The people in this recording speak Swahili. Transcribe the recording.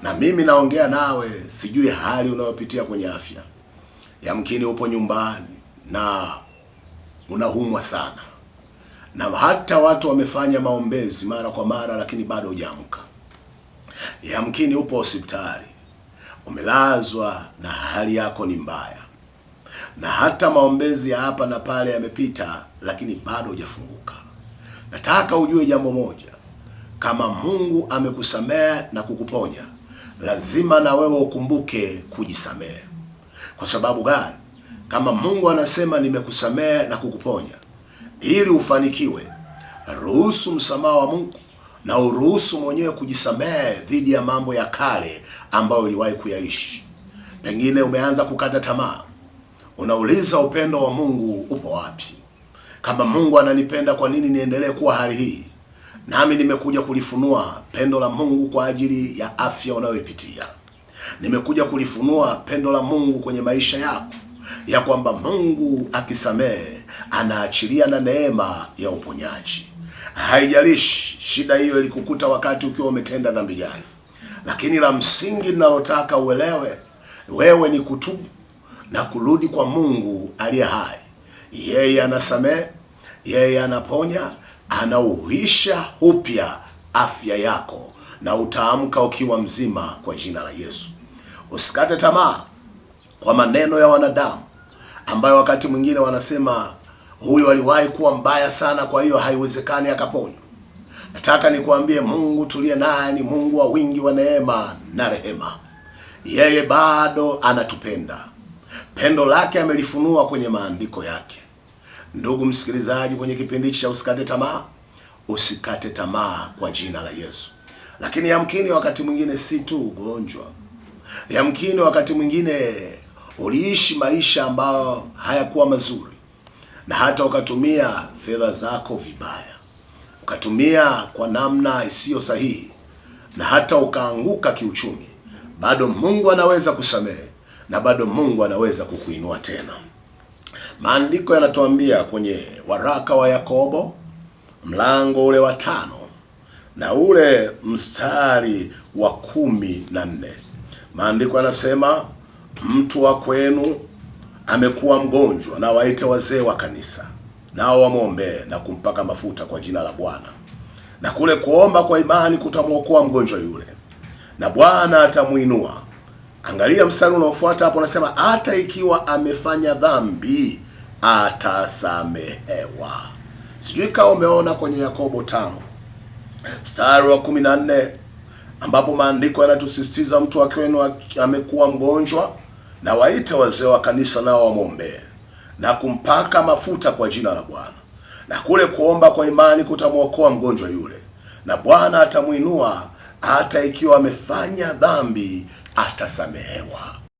Na mimi naongea nawe, sijui hali unayopitia kwenye afya. Yamkini upo nyumbani na unaumwa sana, na hata watu wamefanya maombezi mara kwa mara, lakini bado hujaamka. Yamkini upo hospitali, umelazwa na hali yako ni mbaya, na hata maombezi ya hapa na pale yamepita, lakini bado hujafunguka. Nataka ujue jambo moja: kama Mungu amekusamehe na kukuponya, lazima na wewe ukumbuke kujisamehe. Kwa sababu gani? Kama Mungu anasema nimekusamehe na kukuponya, ili ufanikiwe, ruhusu msamaha wa Mungu na uruhusu mwenyewe kujisamehe dhidi ya mambo ya kale ambayo uliwahi kuyaishi. Pengine umeanza kukata tamaa, unauliza upendo wa Mungu upo wapi? Kama Mungu ananipenda, kwa nini niendelee kuwa hali hii? Nami nimekuja kulifunua pendo la Mungu kwa ajili ya afya unayoipitia. Nimekuja kulifunua pendo la Mungu kwenye maisha yako, ya kwamba Mungu akisamehe anaachilia na neema ya uponyaji. Haijalishi shida hiyo ilikukuta wakati ukiwa umetenda dhambi gani, lakini la msingi ninalotaka uelewe wewe ni kutubu na kurudi kwa Mungu aliye hai. Yeye anasamehe, yeye anaponya, anauisha upya afya yako, na utaamka ukiwa mzima kwa jina la Yesu. Usikate tamaa kwa maneno ya wanadamu ambayo wakati mwingine wanasema huyo aliwahi kuwa mbaya sana, kwa hiyo haiwezekani akaponywa. Nataka nikuambie, Mungu tuliye naye ni Mungu wa wingi wa neema na rehema. Yeye bado anatupenda. Pendo lake amelifunua kwenye maandiko yake. Ndugu msikilizaji, kwenye kipindi cha usikate tamaa, usikate tamaa kwa jina la Yesu. Lakini yamkini wakati mwingine si tu ugonjwa, yamkini wakati mwingine uliishi maisha ambayo hayakuwa mazuri, na hata ukatumia fedha zako vibaya, ukatumia kwa namna isiyo sahihi, na hata ukaanguka kiuchumi. Bado Mungu anaweza kusamehe, na bado Mungu anaweza kukuinua tena. Maandiko yanatuambia kwenye waraka wa Yakobo mlango ule wa 5 na ule mstari wa 14. Maandiko yanasema, mtu wa kwenu amekuwa mgonjwa, na waite wazee wa kanisa, nao wamwombee na kumpaka mafuta kwa jina la Bwana. Na kule kuomba kwa imani kutamwokoa mgonjwa yule, na Bwana atamuinua. Angalia mstari unaofuata hapo, unasema hata ikiwa amefanya dhambi atasamehewa. Sijui kama umeona kwenye Yakobo 5 mstari wa 14, ambapo maandiko yanatusisitiza mtu wa kwenu amekuwa mgonjwa, na waite wazee wa kanisa, nao wamwombee na kumpaka mafuta kwa jina la Bwana. Na kule kuomba kwa imani kutamwokoa mgonjwa yule, na Bwana atamuinua. Hata ikiwa amefanya dhambi atasamehewa.